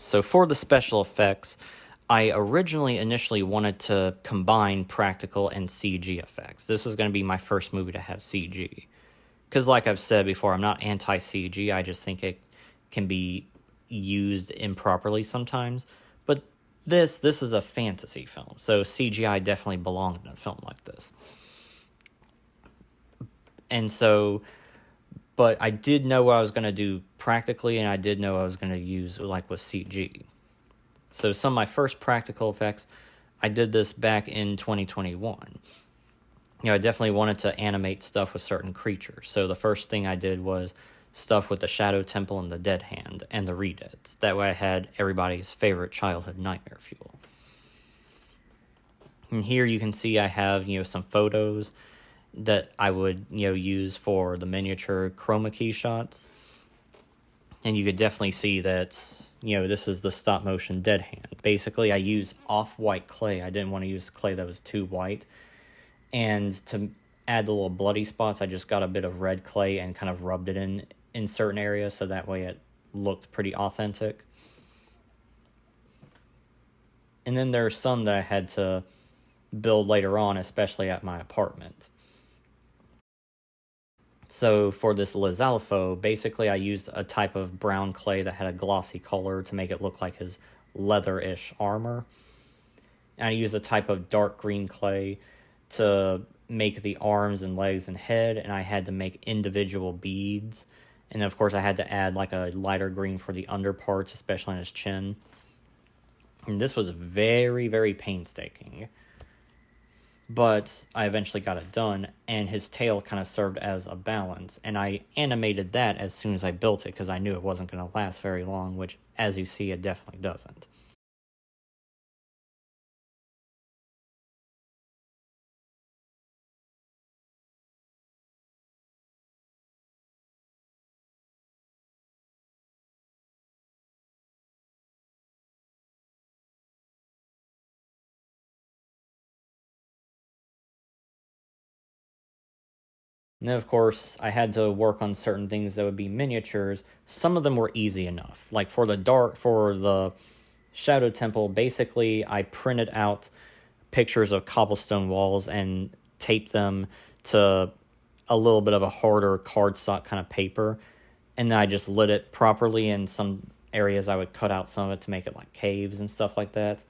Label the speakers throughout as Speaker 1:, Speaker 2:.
Speaker 1: So for the special effects, I initially wanted to combine practical and CG effects. This was going to be my first movie to have CG. Because like I've said before, I'm not anti-CG, I just think it can be used improperly sometimes. But this is a fantasy film, so CGI definitely belonged in a film like this. And so, but I did know what I was going to do practically, and I did know I was going to use like with CG. So some of my first practical effects, I did this back in 2021. I definitely wanted to animate stuff with certain creatures. So the first thing I did was stuff with the Shadow Temple and the Dead Hand and the Redeads. That way I had everybody's favorite childhood nightmare fuel. And here you can see I have, some photos that I would, use for the miniature chroma key shots. And you could definitely see that, this is the stop motion Dead Hand. Basically, I used off-white clay. I didn't want to use clay that was too white. And to add the little bloody spots, I just got a bit of red clay and kind of rubbed it in certain areas, so that way it looked pretty authentic. And then there are some that I had to build later on, especially at my apartment. So for this Lizalfo, basically I used a type of brown clay that had a glossy color to make it look like his leather-ish armor. And I used a type of dark green clay to make the arms and legs and head, and I had to make individual beads. And of course I had to add like a lighter green for the underparts, especially on his chin. And this was very, very painstaking. But I eventually got it done, and his tail kind of served as a balance. And I animated that as soon as I built it, because I knew it wasn't going to last very long, which, as you see, it definitely doesn't. And then, of course, I had to work on certain things that would be miniatures. Some of them were easy enough. Like for the Shadow Temple, basically I printed out pictures of cobblestone walls and taped them to a little bit of a harder cardstock kind of paper. And then I just lit it properly. In some areas I would cut out some of it to make it like caves and stuff like that.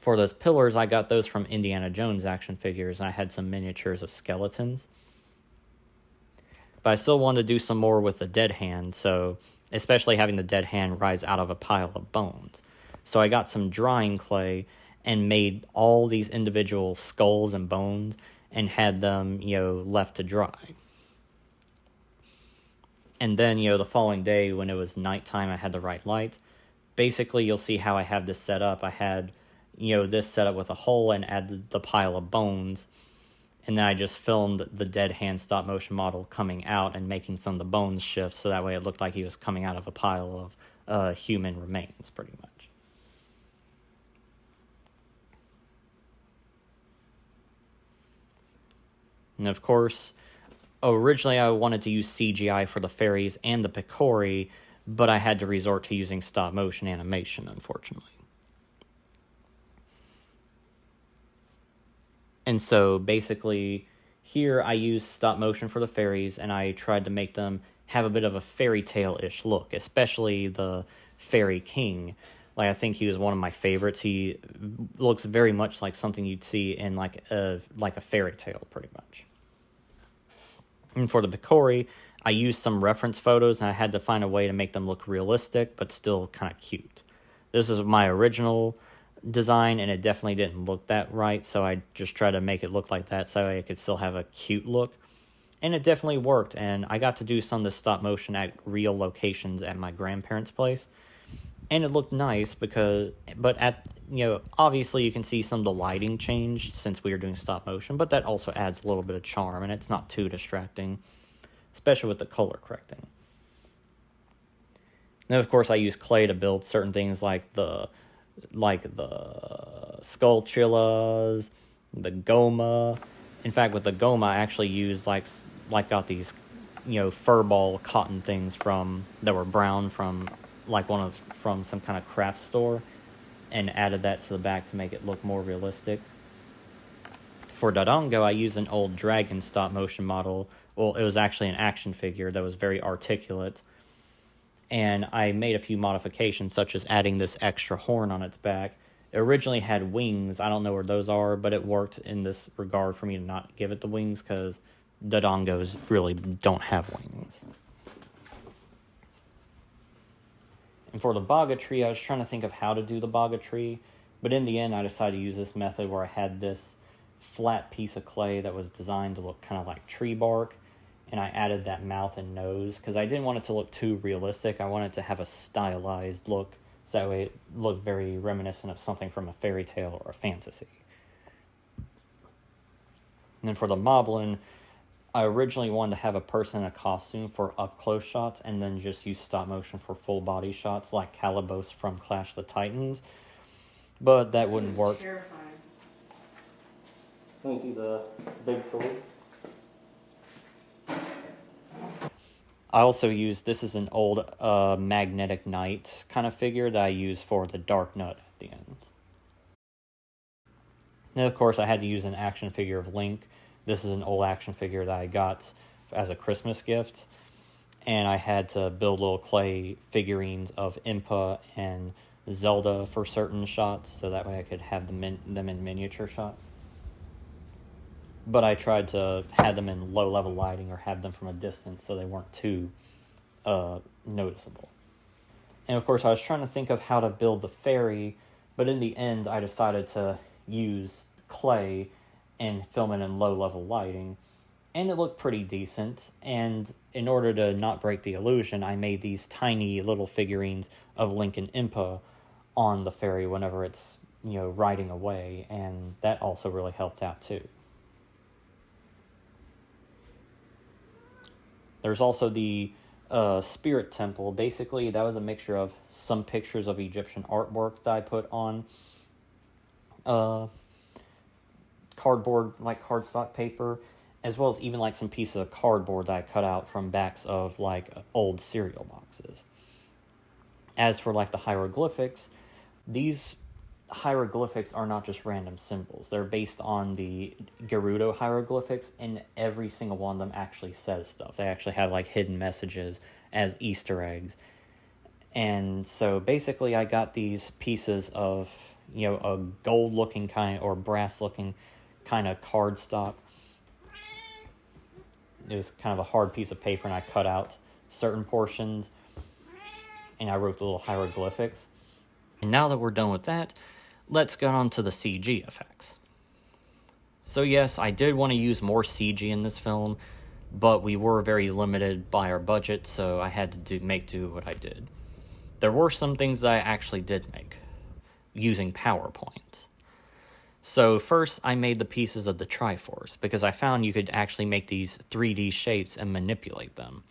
Speaker 1: For those pillars, I got those from Indiana Jones action figures, and I had some miniatures of skeletons. But I still wanted to do some more with the Dead Hand, so especially having the Dead Hand rise out of a pile of bones. So I got some drying clay and made all these individual skulls and bones and had them, left to dry. And then, the following day when it was nighttime, I had the right light. Basically, you'll see how I have this set up. I had, this set up with a hole and added the pile of bones. And then I just filmed the Dead Hand stop motion model coming out and making some of the bones shift, so that way it looked like he was coming out of a pile of human remains, pretty much. And of course, originally I wanted to use CGI for the fairies and the Picori, but I had to resort to using stop motion animation, unfortunately. And so basically here I used stop motion for the fairies, and I tried to make them have a bit of a fairy tale-ish look, especially the fairy king. Like, I think he was one of my favorites. He looks very much like something you'd see in like a fairy tale, pretty much. And for the Picori, I used some reference photos, and I had to find a way to make them look realistic, but still kind of cute. This is my original design, and it definitely didn't look that right, so I just tried to make it look like that so it could still have a cute look. And it definitely worked, and I got to do some of the stop motion at real locations at my grandparents' place. And it looked nice obviously you can see some of the lighting change since we were doing stop motion, but that also adds a little bit of charm, and it's not too distracting, especially with the color correcting. Then, of course, I use clay to build certain things like the Skulltulas, the Goma. In fact, with the Goma, I actually used got these, furball cotton things that were brown from like from some kind of craft store, and added that to the back to make it look more realistic. For Dodongo, I used an old dragon stop motion model. Well, it was actually an action figure that was very articulate. And I made a few modifications, such as adding this extra horn on its back. It originally had wings. I don't know where those are, but it worked in this regard for me to not give it the wings, because Dodongos really don't have wings. And for the Baga tree, I was trying to think of how to do the Baga tree, but in the end, I decided to use this method where I had this flat piece of clay that was designed to look kind of like tree bark, and I added that mouth and nose because I didn't want it to look too realistic. I wanted to have a stylized look, so that way it looked very reminiscent of something from a fairy tale or a fantasy. And then for the Moblin, I originally wanted to have a person in a costume for up-close shots and then just use stop motion for full-body shots like Calibos from Clash of the Titans. But that wouldn't work.
Speaker 2: Terrifying.
Speaker 1: Let me see the big sword. I also used, this is an old Magnetic Knight kind of figure that I use for the Dark Nut at the end. Then, of course, I had to use an action figure of Link. This is an old action figure that I got as a Christmas gift. And I had to build little clay figurines of Impa and Zelda for certain shots, so that way I could have them in miniature shots. But I tried to have them in low-level lighting or have them from a distance so they weren't too noticeable. And, of course, I was trying to think of how to build the fairy, but in the end, I decided to use clay and film it in low-level lighting, and it looked pretty decent. And in order to not break the illusion, I made these tiny little figurines of Link and Impa on the fairy whenever it's, riding away, and that also really helped out, too. There's also the Spirit Temple. Basically, that was a mixture of some pictures of Egyptian artwork that I put on cardboard, like cardstock paper, as well as even like some pieces of cardboard that I cut out from backs of like old cereal boxes. As for like the hieroglyphics, these hieroglyphics are not just random symbols. They're based on the Gerudo hieroglyphics, and every single one of them actually says stuff. They actually have like hidden messages as Easter eggs. And so basically I got these pieces of, a gold looking kind or brass looking kind of cardstock. It was kind of a hard piece of paper, and I cut out certain portions and I wrote the little hieroglyphics. And now that we're done with that, let's get on to the CG effects. So yes, I did want to use more CG in this film, but we were very limited by our budget, so I had to make do what I did. There were some things that I actually did make, using PowerPoint. So first, I made the pieces of the Triforce, because I found you could actually make these 3D shapes and manipulate them.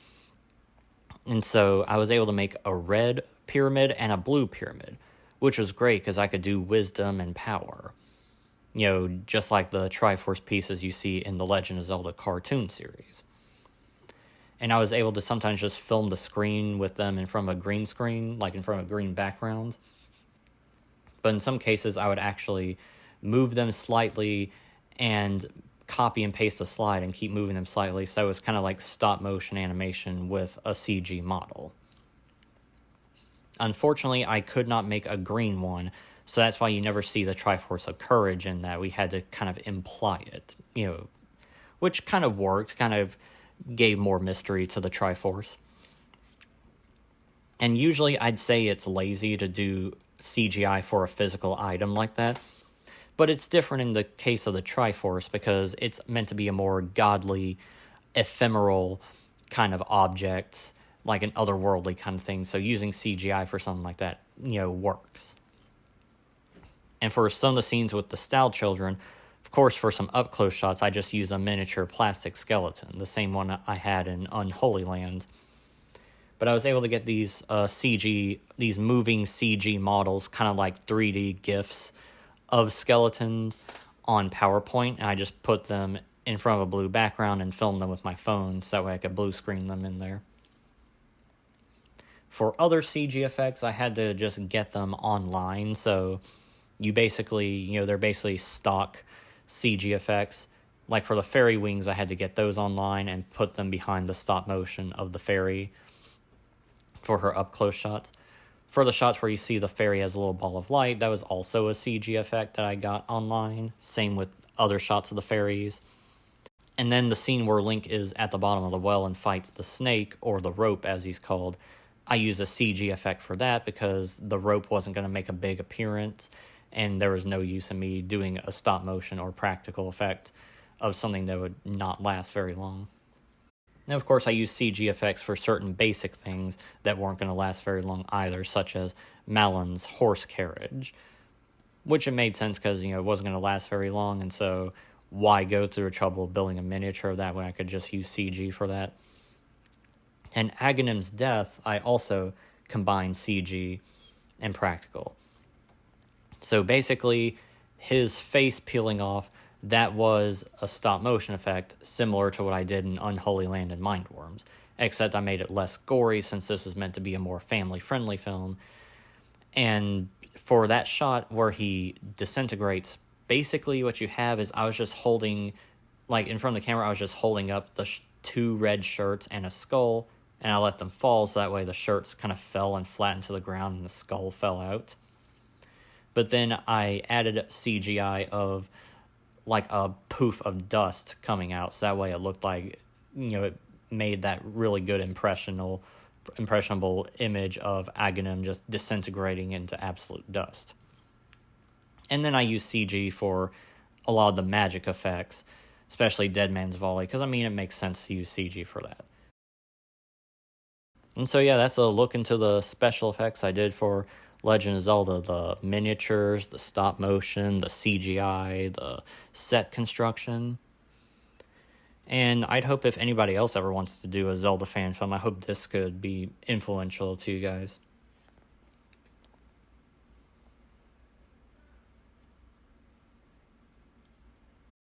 Speaker 1: And so I was able to make a red pyramid and a blue pyramid, which was great because I could do wisdom and power. Just like the Triforce pieces you see in the Legend of Zelda cartoon series. And I was able to sometimes just film the screen with them in front of a green screen, like in front of a green background. But in some cases, I would actually move them slightly and copy and paste the slide and keep moving them slightly. So it was kind of like stop motion animation with a CG model. Unfortunately, I could not make a green one, so that's why you never see the Triforce of Courage in that. We had to kind of imply it, which kind of worked, kind of gave more mystery to the Triforce. And usually I'd say it's lazy to do CGI for a physical item like that, but it's different in the case of the Triforce because it's meant to be a more godly, ephemeral kind of object, like an otherworldly kind of thing, so using CGI for something like that, works. And for some of the scenes with the Style Children, of course, for some up-close shots, I just used a miniature plastic skeleton, the same one I had in Unholy Land. But I was able to get these these moving CG models, kind of like 3D GIFs of skeletons on PowerPoint, and I just put them in front of a blue background and filmed them with my phone, so that way I could blue screen them in there. For other CG effects, I had to just get them online, so you basically, they're basically stock CG effects. Like for the fairy wings, I had to get those online and put them behind the stop motion of the fairy for her up-close shots. For the shots where you see the fairy as a little ball of light, that was also a CG effect that I got online. Same with other shots of the fairies. And then the scene where Link is at the bottom of the well and fights the snake, or the rope as he's called, I used a CG effect for that because the rope wasn't going to make a big appearance, and there was no use in me doing a stop motion or practical effect of something that would not last very long. Now, of course, I use CG effects for certain basic things that weren't going to last very long either, such as Malon's horse carriage, which it made sense because, it wasn't going to last very long, and so why go through the trouble of building a miniature of that when I could just use CG for that? And Aghanim's death, I also combined CG and practical. So basically, his face peeling off, that was a stop motion effect similar to what I did in Unholy Land and Mindworms, except I made it less gory since this was meant to be a more family-friendly film. And for that shot where he disintegrates, basically what you have is I was just holding, like in front of the camera, I was just holding up the two red shirts and a skull, and I let them fall so that way the shirts kind of fell and flattened to the ground and the skull fell out. But then I added CGI of like a poof of dust coming out, so that way it looked like, it made that really good impressionable image of Aghanim just disintegrating into absolute dust. And then I use CG for a lot of the magic effects, especially Dead Man's Volley, because it makes sense to use CG for that. And so yeah, that's a look into the special effects I did for Legend of Zelda, the miniatures, the stop motion, the CGI, the set construction. And I'd hope if anybody else ever wants to do a Zelda fan film, I hope this could be influential to you guys.